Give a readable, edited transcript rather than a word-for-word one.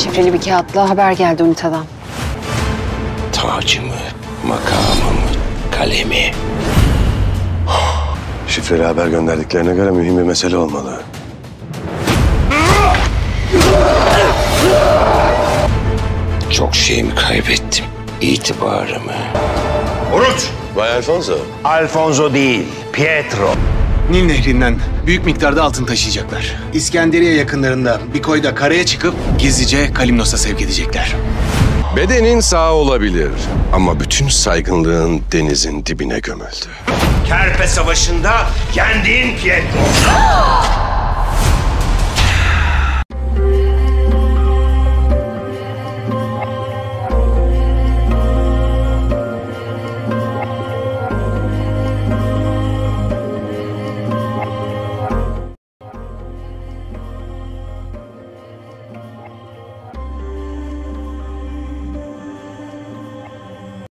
Şifreli bir kağıtla haber geldi Unita'dan. Tacımı, makamımı, kalemi. Şifreli haber gönderdiklerine göre mühim bir mesele olmalı. Çok şeyimi kaybettim. İtibarımı. Oruç! Bay Alfonso. Alfonso değil, Pietro. Nil Nehri'nden büyük miktarda altın taşıyacaklar. İskenderiye yakınlarında bir koyda karaya çıkıp gizlice Kalimnos'a sevk edecekler. Bedenin sağ olabilir ama bütün saygınlığın denizin dibine gömüldü. Kerpe Savaşı'nda yendiğin Pietro.